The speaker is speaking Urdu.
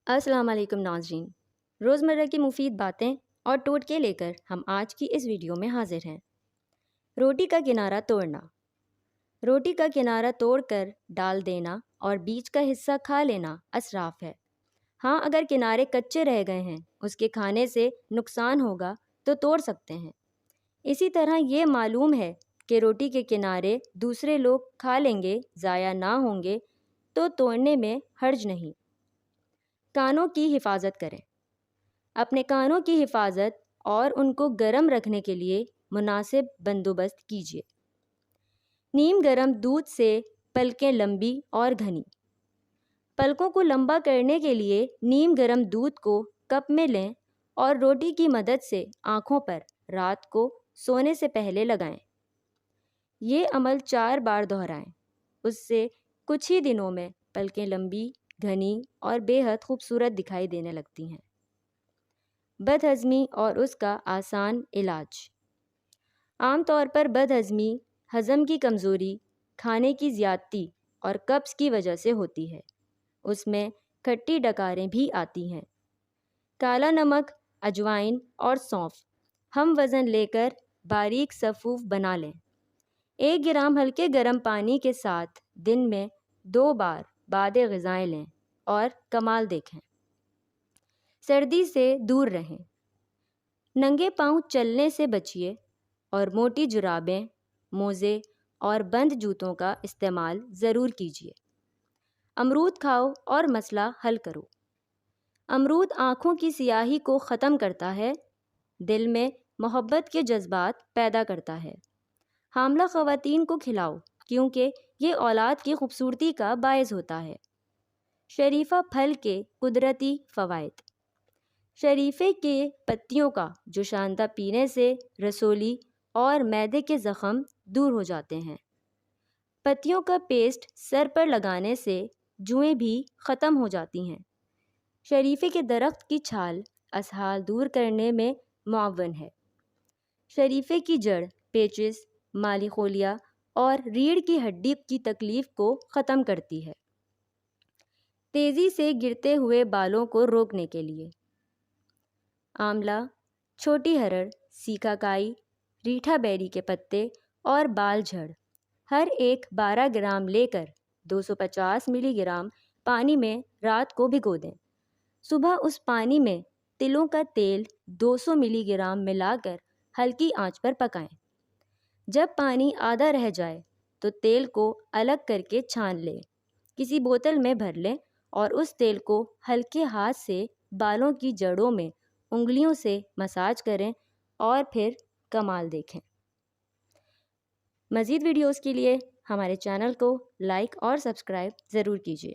السلام علیکم ناظرین، روزمرہ کی مفید باتیں اور ٹوٹکے لے کر ہم آج کی اس ویڈیو میں حاضر ہیں۔ روٹی کا کنارہ توڑنا۔ روٹی کا کنارہ توڑ کر ڈال دینا اور بیچ کا حصہ کھا لینا اسراف ہے۔ ہاں، اگر کنارے کچے رہ گئے ہیں، اس کے کھانے سے نقصان ہوگا تو توڑ سکتے ہیں۔ اسی طرح یہ معلوم ہے کہ روٹی کے کنارے دوسرے لوگ کھا لیں گے، ضائع نہ ہوں گے تو توڑنے میں حرج نہیں۔ کانوں کی حفاظت کریں۔ اپنے کانوں کی حفاظت اور ان کو گرم رکھنے کے لیے مناسب بندوبست کیجیے۔ نیم گرم دودھ سے پلکیں لمبی اور گھنی۔ پلکوں کو لمبا کرنے کے لیے نیم گرم دودھ کو کپ میں لیں اور روٹی کی مدد سے آنکھوں پر رات کو سونے سے پہلے لگائیں۔ یہ عمل 4 بار دہرائیں۔ اس سے کچھ ہی دنوں میں پلکیں لمبی، گھنی اور بے حد خوبصورت دکھائی دینے لگتی ہیں۔ بد ہضمی اور اس کا آسان علاج۔ عام طور پر بد ہضمی ہضم کی کمزوری، کھانے کی زیادتی اور قبض کی وجہ سے ہوتی ہے۔ اس میں کھٹی ڈکاریں بھی آتی ہیں۔ کالا نمک، اجوائن اور سونف ہم وزن لے کر باریک صفوف بنا لیں۔ 1 گرام ہلکے گرم پانی کے ساتھ دن میں 2 بار بعد غذائیں لیں اور کمال دیکھیں۔ سردی سے دور رہیں۔ ننگے پاؤں چلنے سے بچیے اور موٹی جرابیں، موزے اور بند جوتوں کا استعمال ضرور کیجیے۔ امرود کھاؤ اور مسئلہ حل کرو۔ امرود آنکھوں کی سیاہی کو ختم کرتا ہے، دل میں محبت کے جذبات پیدا کرتا ہے۔ حاملہ خواتین کو کھلاؤ کیونکہ یہ اولاد کی خوبصورتی کا باعث ہوتا ہے۔ شریفہ پھل کے قدرتی فوائد۔ شریفے کے پتیوں کا جوشاندہ پینے سے رسولی اور معدے کے زخم دور ہو جاتے ہیں۔ پتیوں کا پیسٹ سر پر لگانے سے جوئیں بھی ختم ہو جاتی ہیں۔ شریفے کے درخت کی چھال اسہال دور کرنے میں معاون ہے۔ شریفے کی جڑ پیچس، مالی خولیا اور ریڑھ کی ہڈی کی تکلیف کو ختم کرتی ہے۔ تیزی سے گرتے ہوئے بالوں کو روکنے کے لیے آملہ، چھوٹی ہرڑ، سیکا کائی، ریٹھا بیری کے پتے اور بال جھڑ ہر ایک 12 گرام لے کر 250 ملی گرام پانی میں رات کو بھگو دیں۔ صبح اس پانی میں تلوں کا تیل 200 ملی گرام ملا کر ہلکی آنچ پر پکائیں۔ جب پانی آدھا رہ جائے تو تیل کو الگ کر کے چھان لیں، کسی بوتل میں بھر لیں اور اس تیل کو ہلکے ہاتھ سے بالوں کی جڑوں میں انگلیوں سے مساج کریں اور پھر کمال دیکھیں۔ مزید ویڈیوز کے لیے ہمارے چینل کو لائک اور سبسکرائب ضرور کیجیے۔